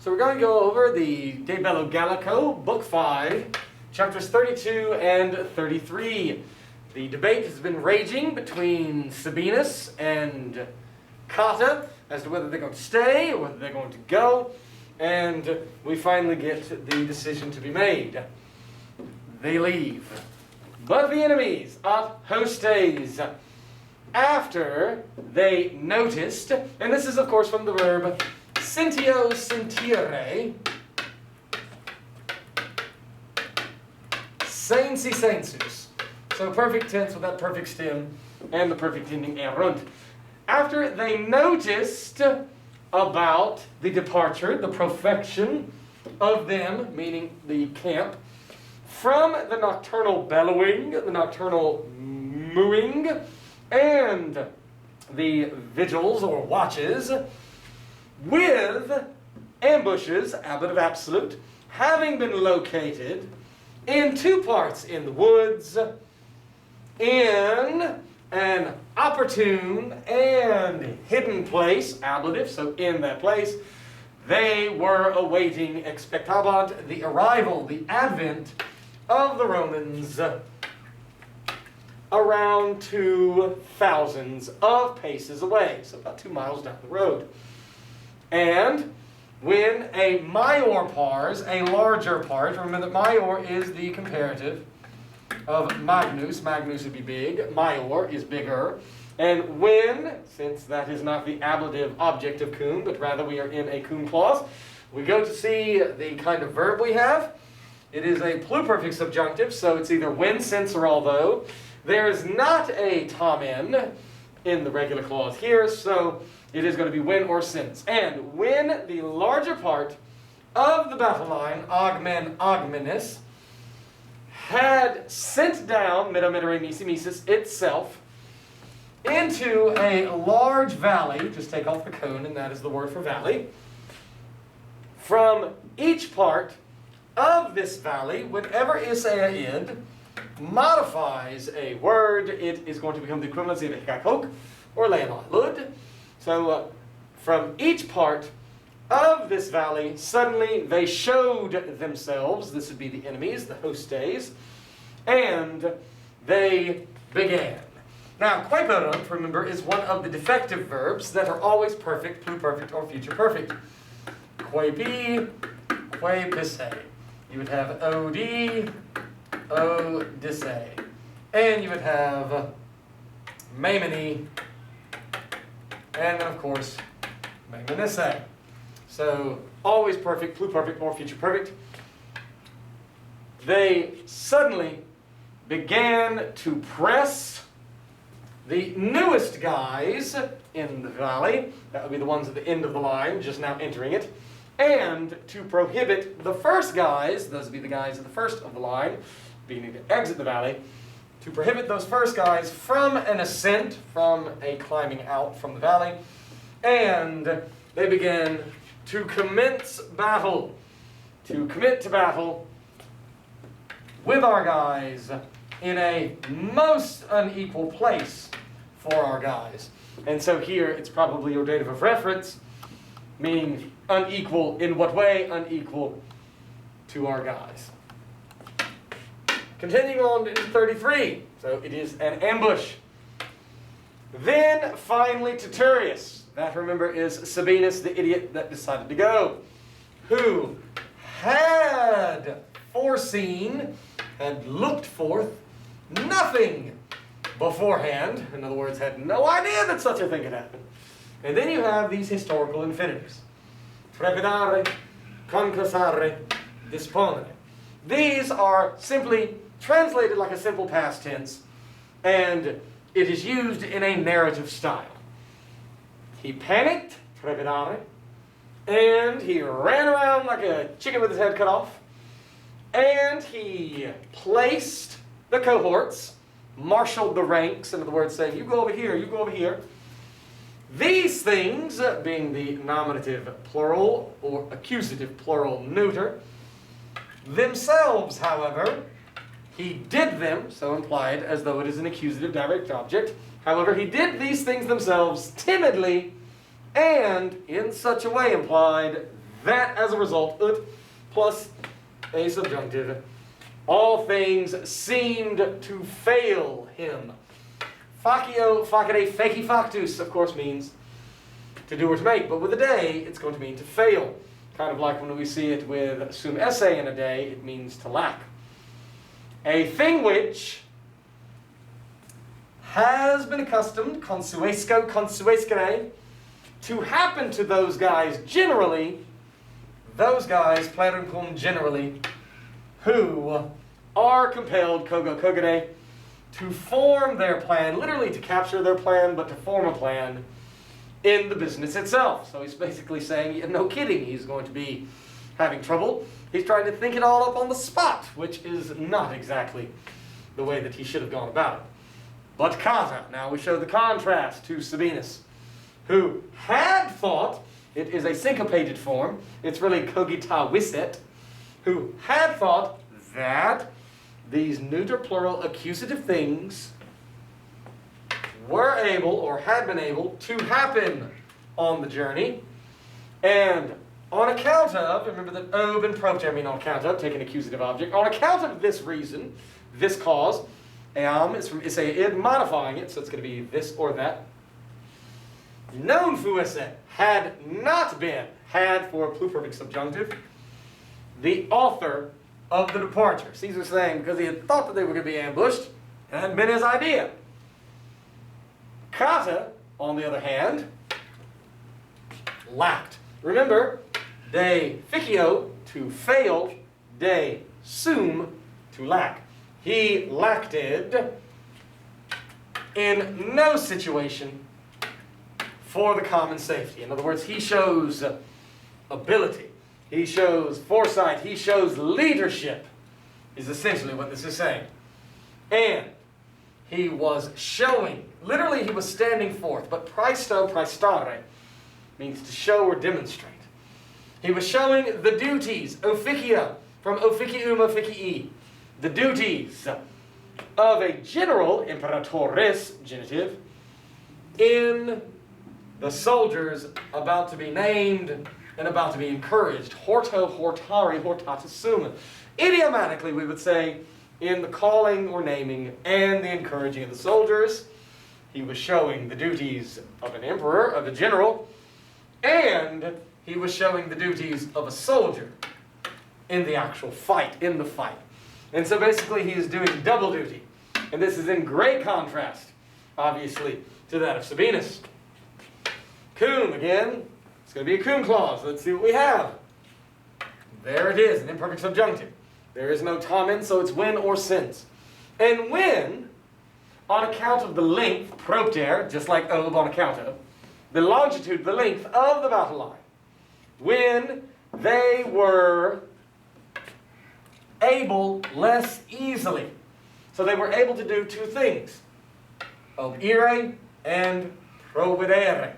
So we're going to go over the De Bello Gallico, Book 5, chapters 32 and 33. The debate has been raging between Sabinus and Cotta as to whether they're going to stay or whether they're going to go, and we finally get the decision to be made. They leave. But the enemies at hostes, after they noticed, and this is of course from the verb sentio sentire, sensi sensus. So perfect tense with that perfect stem and the perfect ending erunt. After they noticed about the departure, the profection of them, meaning the camp, from the nocturnal bellowing, the nocturnal mooing, and the vigils or watches, with ambushes, ablative absolute, having been located in two parts in the woods, in an opportune and hidden place, ablative, so in that place, they were awaiting, expectabant, the arrival, the advent of the Romans around 2,000 of paces away, so about 2 miles down the road. And when a maior pars, a larger part, remember that maior is the comparative of magnus. Magnus would be big, maior is bigger. And when, since that is not the ablative object of cum, but rather we are in a cum clause, we go to see the kind of verb we have. It is a pluperfect subjunctive, so it's either when, since, or although. There is not a tamen in the regular clause here, so it is going to be when or since. And when the larger part of the battle line, augmen augmenis, had sent down metamedere nisi misis itself into a large valley, just take off the cone, and that is the word for valley. From each part of this valley, whenever isaid modifies a word, it is going to become the equivalency of hikakok or leonalud. So from each part of this valley, suddenly they showed themselves. This would be the enemies, the hostes, and they began. Now, quaeperant, remember, is one of the defective verbs that are always perfect, pluperfect, or future perfect. Quaepi, quaepisse. You would have od, odisse. And you would have memini, and then of course, memenisse. So, always perfect, pluperfect, or future perfect. They suddenly began to press the newest guys in the valley, that would be the ones at the end of the line, just now entering it, and to prohibit the first guys, those would be the guys at the first of the line, beginning to exit the valley, to prohibit those first guys from an ascent, from a climbing out from the valley, and they began to commence battle, to commit to battle with our guys in a most unequal place for our guys. And so here it's probably your dative of reference, meaning unequal in what way? Unequal to our guys. Continuing on to 33, so it is an ambush. Then finally Titurius, that remember is Sabinus, the idiot that decided to go, who had foreseen, had looked forth nothing beforehand, in other words, had no idea that such a thing could happen. And then you have these historical infinitives. Trepidare, concussare, disponere. These are simply translated like a simple past tense, and it is used in a narrative style. He panicked, trepidare, and he ran around like a chicken with his head cut off, and he placed the cohorts, marshaled the ranks, in other words, saying, you go over here, you go over here. These things, being the nominative plural or accusative plural neuter, themselves, however, he did them, so implied as though it is an accusative direct object. However, he did these things themselves timidly and in such a way implied that as a result, ut plus a subjunctive, all things seemed to fail him. Facio, facere, feci factus, of course, means to do or to make, but with a day, it's going to mean to fail. Kind of like when we see it with sum esse in a day, it means to lack. A thing which has been accustomed, consuesco, consuescere, to happen to those guys generally, those guys, plerunquam generally, who are compelled, kogo kogere, to form their plan, literally to capture their plan, but to form a plan in the business itself. So he's basically saying, yeah, no kidding, he's going to be having trouble. He's trying to think it all up on the spot, which is not exactly the way that he should have gone about it. But Cata, now we show the contrast to Sabinus, who had thought, it is a syncopated form, it's really cogita viset, who had thought that these neuter plural accusative things were able, or had been able, to happen on the journey. And on account of, remember that ob and propter mean on account of, take an accusative object, on account of this reason, this cause, eam is from isse id, modifying it, so it's going to be this or that. Non fuisse had not been, had for pluperfect subjunctive, the author of the departure. Caesar's saying because he had thought that they were going to be ambushed, it hadn't been his idea. Cata, on the other hand, lacked. Remember, de ficio, to fail, de sum, to lack. He lacked in no situation for the common safety. In other words, he shows ability. He shows foresight. He shows leadership, is essentially what this is saying. And he was showing, literally he was standing forth, but praesto, praestare, means to show or demonstrate. He was showing the duties, officia, from officium officii, the duties of a general, imperatoris, genitive, in the soldiers about to be named and about to be encouraged. Horto, hortari, hortatus sum. Idiomatically, we would say, in the calling or naming and the encouraging of the soldiers, he was showing the duties of an emperor, of a general, and he was showing the duties of a soldier in the actual fight, in the fight. And so basically he is doing double duty. And this is in great contrast, obviously, to that of Sabinus. Cum, again, it's going to be a cum clause. Let's see what we have. There it is, an imperfect subjunctive. There is no tamen, so it's when or since. And when, on account of the length, propter, just like ob on account of, the longitude, the length of the battle line, when they were able less easily. So they were able to do two things, obire and providere.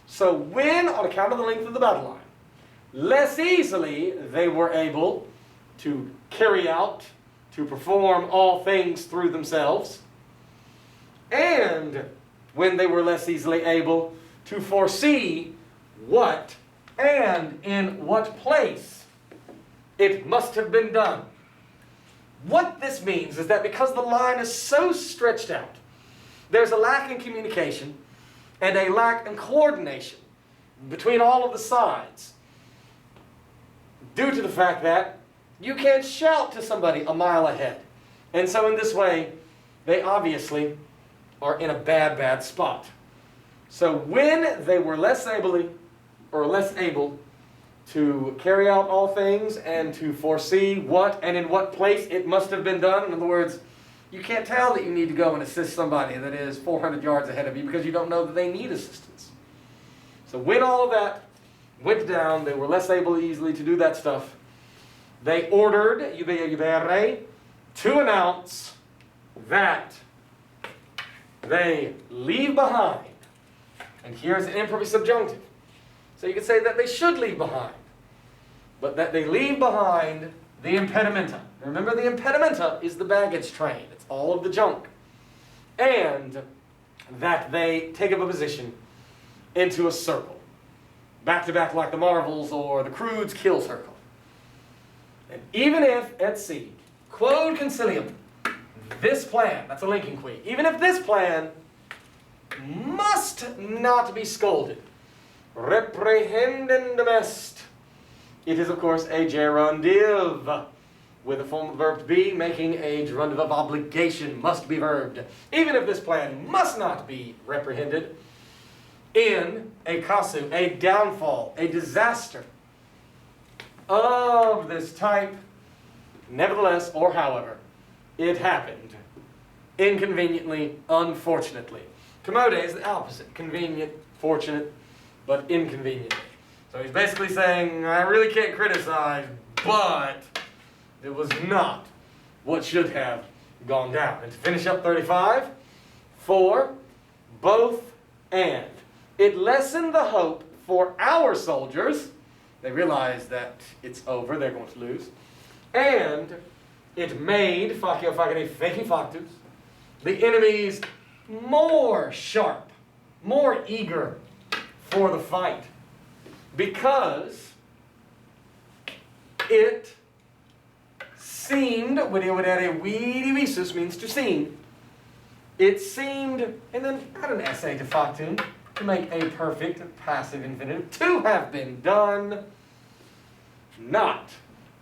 So when, on account of the length of the battle line, less easily they were able to carry out, to perform all things through themselves, and when they were less easily able to foresee what and in what place it must have been done. What this means is that because the line is so stretched out, there's a lack in communication and a lack in coordination between all of the sides, due to the fact that you can't shout to somebody a mile ahead. And so in this way, they obviously are in a bad, bad spot. So when they were less able to carry out all things and to foresee what and in what place it must have been done, in other words, you can't tell that you need to go and assist somebody that is 400 yards ahead of you because you don't know that they need assistance. So when all of that went down, they were less able easily to do that stuff. They ordered, ubere, to announce that they leave behind, and here's an imperfect subjunctive. So you could say that they should leave behind, but that they leave behind the impedimenta. Remember, the impedimenta is the baggage train. It's all of the junk. And that they take up a position into a circle. back to back like the Marvels or the Crude's Kill Circle. And even if, et si, quod concilium, this plan, that's a linking qui, even if this plan must not be scolded, reprehendendum est, it is of course a gerundive, with a form of verb to be, making a gerundive of obligation, must be verbed. Even if this plan must not be reprehended, in a casu, a downfall, a disaster of this type, nevertheless, or however, it happened. Inconveniently, unfortunately. Commode is the opposite. Convenient, fortunate, but inconvenient. So he's basically saying, I really can't criticize, but it was not what should have gone down. And to finish up 35, for both and. It lessened the hope for our soldiers. They realized that it's over, they're going to lose. And it made, facio facere feci factus, the enemies more sharp, more eager for the fight. Because it seemed, videodere vidi visus means to seem. It seemed, and then add an essay to factum, to make a perfect passive infinitive, to have been done, not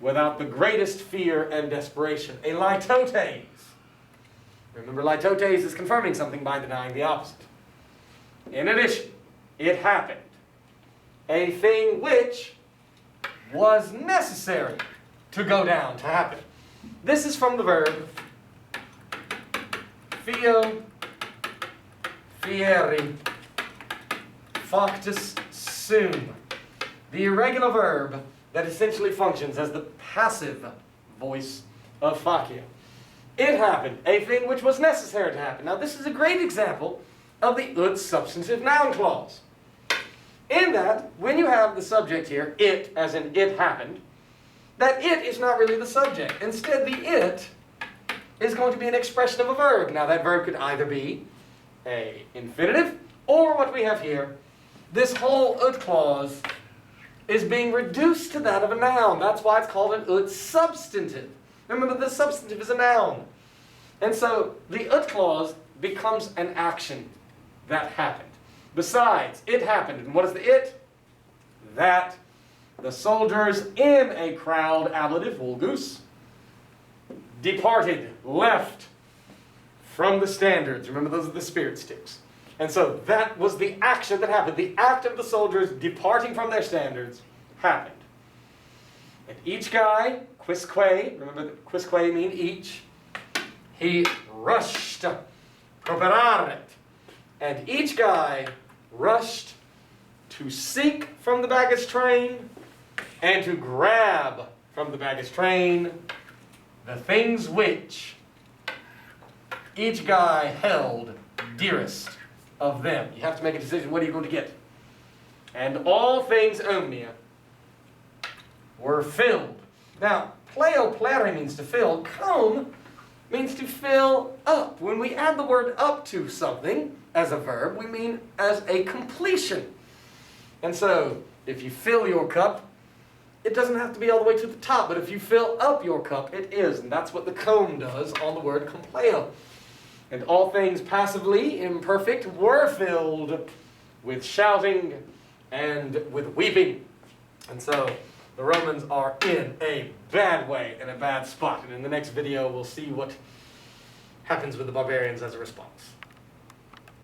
without the greatest fear and desperation. A litotes. Remember, litotes is confirming something by denying the opposite. In addition, it happened. A thing which was necessary to go down, to happen. This is from the verb fio, fieri, factus sum, the irregular verb that essentially functions as the passive voice of facio. It happened, a thing which was necessary to happen. Now this is a great example of the ut substantive noun clause. In that, when you have the subject here, it, as in it happened, that it is not really the subject. Instead, the it is going to be an expression of a verb. Now that verb could either be a infinitive, or what we have here, this whole ut clause is being reduced to that of a noun. That's why it's called an ut substantive. Remember, the substantive is a noun. And so the ut clause becomes an action that happened. Besides, it happened. And what is the it? That the soldiers in a crowd, ablative, vulgus, departed, left from the standards. Remember, those are the spirit sticks. And so that was the action that happened. The act of the soldiers departing from their standards happened. And each guy, quisque, remember that quisque mean each, he rushed, properaret. And each guy rushed to seek from the baggage train and to grab from the baggage train the things which each guy held dearest of them. You have to make a decision. What are you going to get? And all things omnia were filled. Now, pleo plere means to fill. Come means to fill up. When we add the word up to something as a verb, we mean as a completion. And so, if you fill your cup, it doesn't have to be all the way to the top, but if you fill up your cup, it is. And that's what the comb does on the word compleo. And all things passively imperfect were filled with shouting and with weeping. And so the Romans are in a bad way, in a bad spot. And in the next video, we'll see what happens with the barbarians as a response.